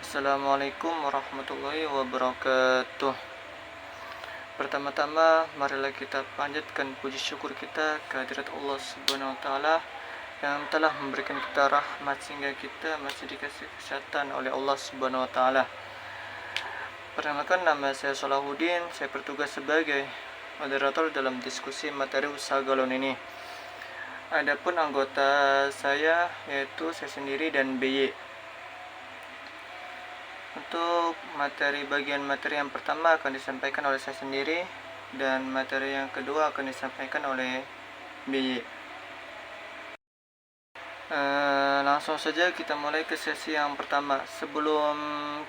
Assalamualaikum warahmatullahi wabarakatuh. Pertama-tama, marilah kita panjatkan puji syukur kita kehadirat Allah Subhanahu wa taala yang telah memberikan kita rahmat sehingga kita masih dikasih kesehatan oleh Allah Subhanahu wa taala. Perkenalkan, nama saya Salahuddin. Saya bertugas sebagai moderator dalam diskusi materi usaha galon ini. Adapun anggota saya yaitu saya sendiri dan BY. Untuk bagian materi yang pertama akan disampaikan oleh saya sendiri, dan materi yang kedua akan disampaikan oleh BY. Langsung saja kita mulai ke sesi yang pertama. Sebelum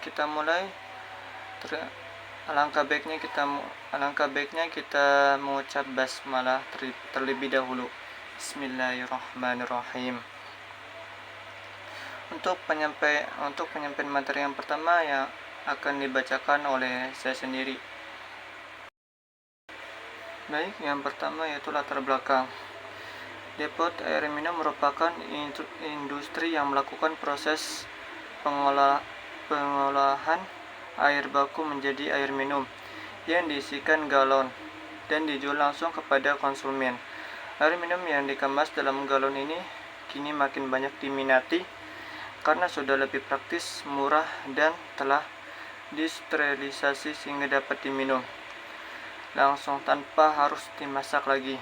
kita mulai, alangkah baiknya kita mengucap basmalah terlebih dahulu. Bismillahirrahmanirrahim. Untuk penyampaian materi yang pertama yang akan dibacakan oleh saya sendiri. Baik, yang pertama yaitu latar belakang. Depot air minum merupakan industri yang melakukan proses pengolahan air baku menjadi air minum yang diisikan galon dan dijual langsung kepada konsumen. Air minum yang dikemas dalam galon ini kini makin banyak diminati karena sudah lebih praktis, murah, dan telah disterilisasi sehingga dapat diminum langsung tanpa harus dimasak lagi.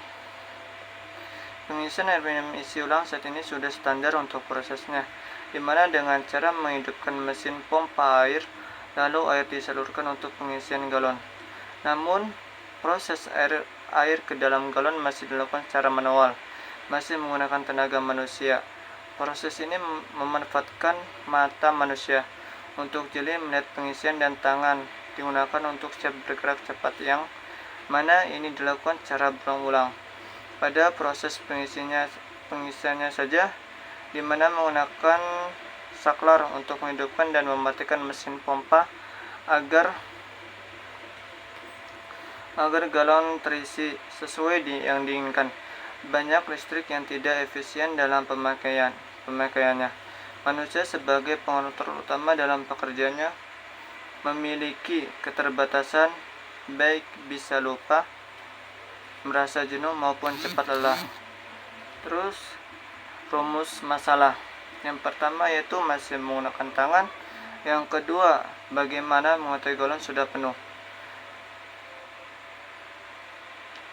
Pengisian air minum isi ulang saat ini sudah standar untuk prosesnya, di mana dengan cara menghidupkan mesin pompa air, lalu air disalurkan untuk pengisian galon. Namun, proses air ke dalam galon masih dilakukan secara manual, masih menggunakan tenaga manusia. Proses ini memanfaatkan mata manusia untuk jeli melihat pengisian dan tangan digunakan untuk siap bergerak cepat, yang mana ini dilakukan secara berulang-ulang. Pada proses pengisiannya saja, di mana menggunakan saklar untuk menghidupkan dan mematikan mesin pompa agar galon terisi sesuai yang diinginkan. Banyak listrik yang tidak efisien dalam pemakaiannya. Manusia sebagai pengatur utama dalam pekerjaannya memiliki keterbatasan, baik bisa lupa, merasa jenuh maupun cepat lelah. Terus, rumus masalah. Yang pertama yaitu masih menggunakan tangan. Yang kedua, bagaimana mengetahui galon sudah penuh.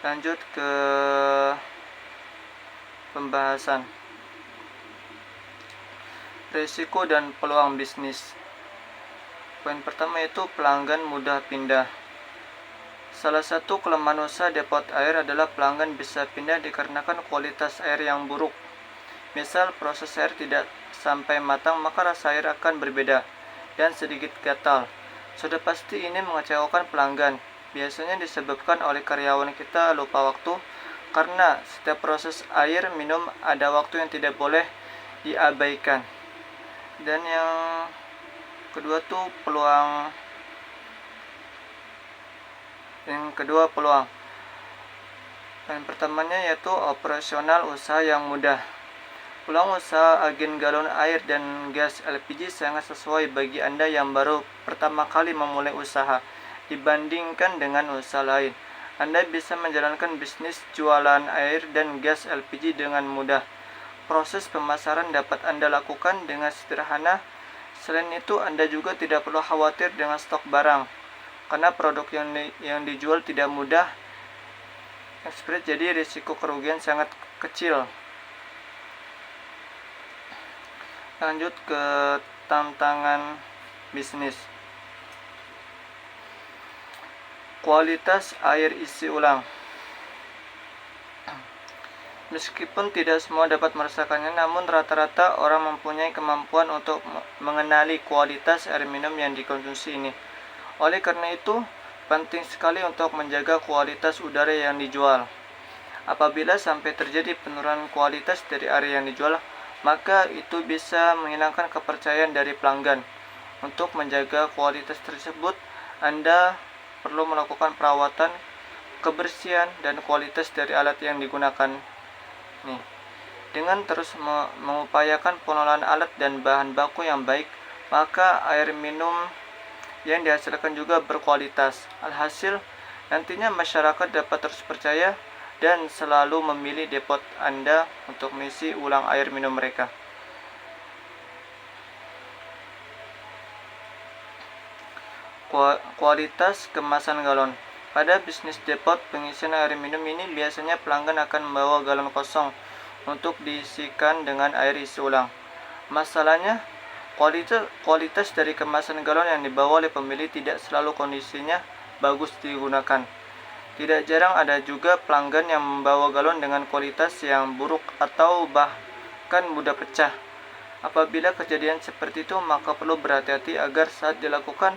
Lanjut ke pembahasan risiko dan peluang bisnis. Poin pertama yaitu pelanggan mudah pindah. Salah satu kelemahan usaha depot air adalah pelanggan bisa pindah dikarenakan kualitas air yang buruk. Misal proses air tidak sampai matang, maka rasa air akan berbeda dan sedikit gatal. Sudah pasti ini mengecewakan pelanggan. Biasanya disebabkan oleh karyawan kita lupa waktu, karena setiap proses air minum ada waktu yang tidak boleh diabaikan. Dan yang kedua peluang. Yang pertamanya yaitu operasional usaha yang mudah. Peluang usaha agen galon air dan gas LPG sangat sesuai bagi Anda yang baru pertama kali memulai usaha dibandingkan dengan usaha lain. Anda bisa menjalankan bisnis jualan air dan gas LPG dengan mudah. Proses pemasaran dapat Anda lakukan dengan sederhana. Selain itu, Anda juga tidak perlu khawatir dengan stok barang, karena produk yang dijual tidak mudah ekspire, jadi risiko kerugian sangat kecil. Lanjut ke tantangan bisnis. Kualitas air isi ulang. Meskipun tidak semua dapat merasakannya, namun rata-rata orang mempunyai kemampuan untuk mengenali kualitas air minum yang dikonsumsi ini. Oleh karena itu, penting sekali untuk menjaga kualitas udara yang dijual. Apabila sampai terjadi penurunan kualitas dari air yang dijual, maka itu bisa menghilangkan kepercayaan dari pelanggan. Untuk menjaga kualitas tersebut, Anda perlu melakukan perawatan, kebersihan, dan kualitas dari alat yang digunakan. Dengan terus mengupayakan pengelolaan alat dan bahan baku yang baik, maka air minum yang dihasilkan juga berkualitas. Alhasil, nantinya masyarakat dapat terus percaya dan selalu memilih depot Anda untuk mengisi ulang air minum mereka. Kualitas kemasan galon. Pada bisnis depot pengisian air minum ini biasanya pelanggan akan membawa galon kosong untuk diisikan dengan air isi ulang. Masalahnya, kualitas dari kemasan galon yang dibawa oleh pembeli tidak selalu kondisinya bagus digunakan. Tidak jarang ada juga pelanggan yang membawa galon dengan kualitas yang buruk atau bahkan mudah pecah. Apabila kejadian seperti itu, maka perlu berhati-hati agar saat dilakukan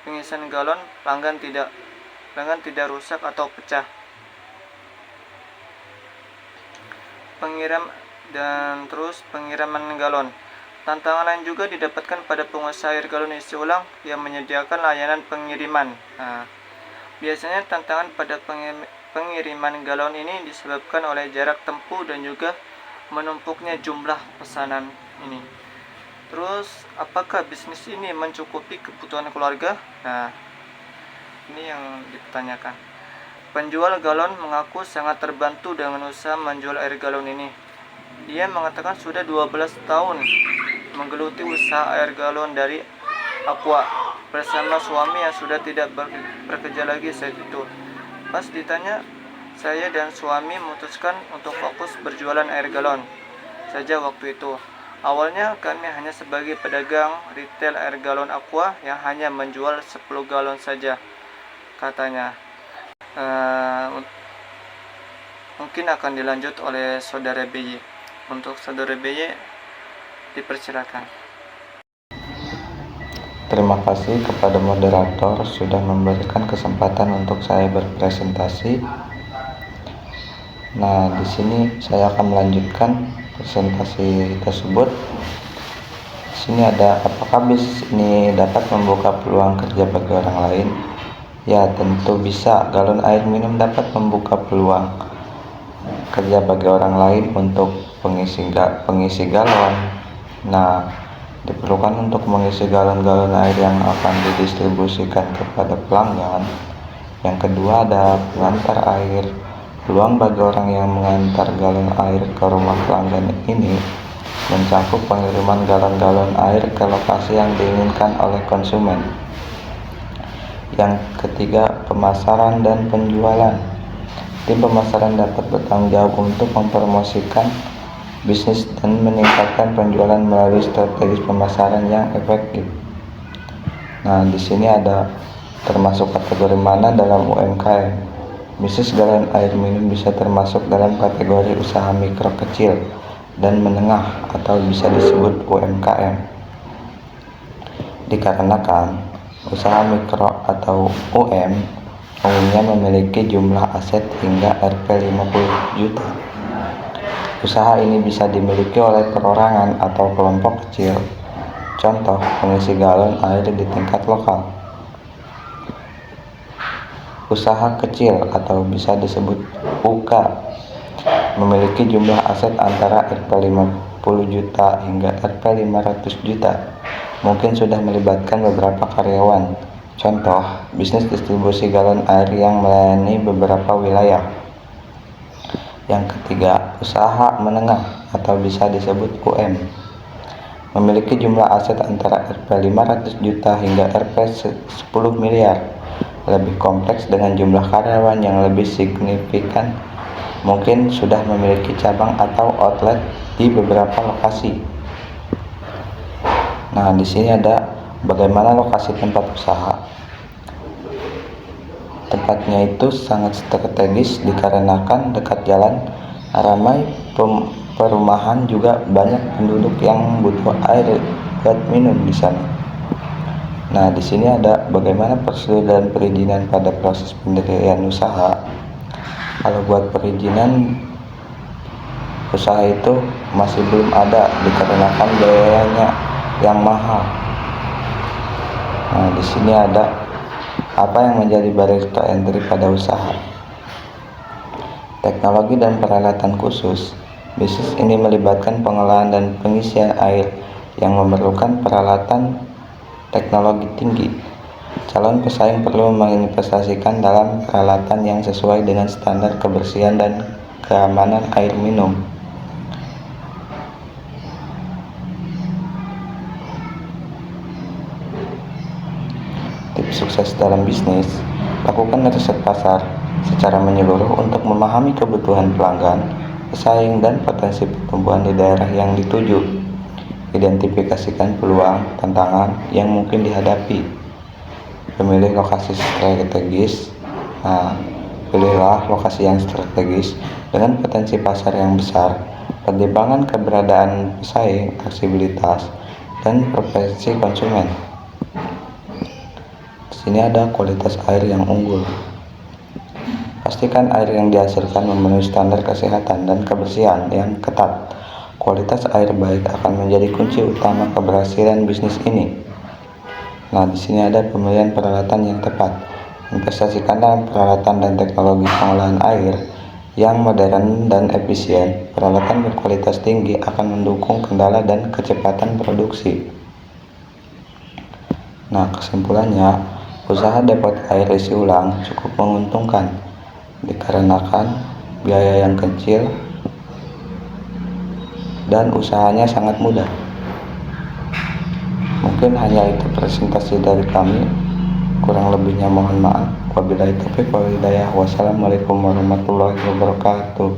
pengisian galon pelanggan tidak rusak atau pecah. Pengiriman galon. Tantangan lain juga didapatkan pada pengusaha air galon isi ulang yang menyediakan layanan pengiriman. Biasanya tantangan pada pengiriman galon ini disebabkan oleh jarak tempuh dan juga menumpuknya jumlah pesanan ini. Terus, apakah bisnis ini mencukupi kebutuhan keluarga? Ini yang dipertanyakan. Penjual galon mengaku sangat terbantu dengan usaha menjual air galon ini. Dia mengatakan sudah 12 tahun menggeluti usaha air galon dari Aqua bersama suami yang sudah tidak bekerja lagi saat itu. Pas ditanya, saya dan suami memutuskan untuk fokus berjualan air galon saja waktu itu. Awalnya kami hanya sebagai pedagang retail air galon Aqua yang hanya menjual 10 galon saja, katanya. Mungkin akan dilanjut oleh saudara BY. Untuk saudara BY, dipersilakan. Terima kasih kepada moderator sudah memberikan kesempatan untuk saya berpresentasi. Nah, di sini saya akan melanjutkan presentasi tersebut. Di sini ada, apakah bisnis ini dapat membuka peluang kerja bagi orang lain? Ya, tentu bisa. Galon air minum dapat membuka peluang kerja bagi orang lain untuk pengisi galon. Nah, diperlukan untuk mengisi galon-galon air yang akan didistribusikan kepada pelanggan. Yang kedua ada pengantar air. Peluang bagi orang yang mengantar galon air ke rumah pelanggan ini mencakup pengiriman galon-galon air ke lokasi yang diinginkan oleh konsumen. Yang ketiga, pemasaran dan penjualan. Tim pemasaran dapat bertanggung jawab untuk mempromosikan bisnis dan meningkatkan penjualan melalui strategi pemasaran yang efektif. Nah, di sini ada termasuk kategori mana dalam UMKM. Bisnis galon air minum bisa termasuk dalam kategori usaha mikro kecil dan menengah atau bisa disebut UMKM. Dikarenakan usaha mikro atau UM umumnya memiliki jumlah aset hingga Rp 50 juta. Usaha ini bisa dimiliki oleh perorangan atau kelompok kecil. Contoh, pengisi galon air di tingkat lokal. Usaha kecil atau bisa disebut UK memiliki jumlah aset antara Rp 50 juta hingga Rp 500 juta. Mungkin sudah melibatkan beberapa karyawan. Contoh, bisnis distribusi galon air yang melayani beberapa wilayah. Yang ketiga, usaha menengah atau bisa disebut UM memiliki jumlah aset antara Rp 500 juta hingga Rp 10 miliar. Lebih kompleks dengan jumlah karyawan yang lebih signifikan, mungkin sudah memiliki cabang atau outlet di beberapa lokasi. Nah, di sini ada bagaimana lokasi tempat usaha. Tempatnya itu sangat strategis dikarenakan dekat jalan, ramai perumahan, juga banyak penduduk yang butuh air buat minum di sana. Nah, di sini ada bagaimana prosedur dan perizinan pada proses pendirian usaha. Kalau buat perizinan usaha itu masih belum ada dikarenakan biayanya yang mahal. Nah, di sini ada apa yang menjadi barrier to entry pada usaha. Teknologi dan peralatan khusus. Bisnis ini melibatkan pengolahan dan pengisian air yang memerlukan peralatan teknologi tinggi. Calon pesaing perlu menginvestasikan dalam peralatan yang sesuai dengan standar kebersihan dan keamanan air minum. Tips sukses dalam bisnis: lakukan riset pasar secara menyeluruh untuk memahami kebutuhan pelanggan, pesaing, dan potensi pertumbuhan di daerah yang dituju. Identifikasikan peluang, tantangan yang mungkin dihadapi. Pemilih lokasi strategis. Pilihlah lokasi yang strategis dengan potensi pasar yang besar, pertimbangan keberadaan pesaing, aksesibilitas, dan preferensi konsumen. Di sini ada kualitas air yang unggul. Pastikan air yang dihasilkan memenuhi standar kesehatan dan kebersihan yang ketat. Kualitas air baik akan menjadi kunci utama keberhasilan bisnis ini. Nah, di sini ada pemilihan peralatan yang tepat. Investasikan dalam peralatan dan teknologi pengolahan air yang modern dan efisien. Peralatan berkualitas tinggi akan mendukung kendala dan kecepatan produksi. Nah, kesimpulannya, usaha depot air isi ulang cukup menguntungkan dikarenakan biaya yang kecil dan usahanya sangat mudah. Mungkin hanya itu presentasi dari kami, kurang lebihnya mohon maaf. Wabillahi taufiq wal hidayah. Wassalamualaikum warahmatullahi wabarakatuh.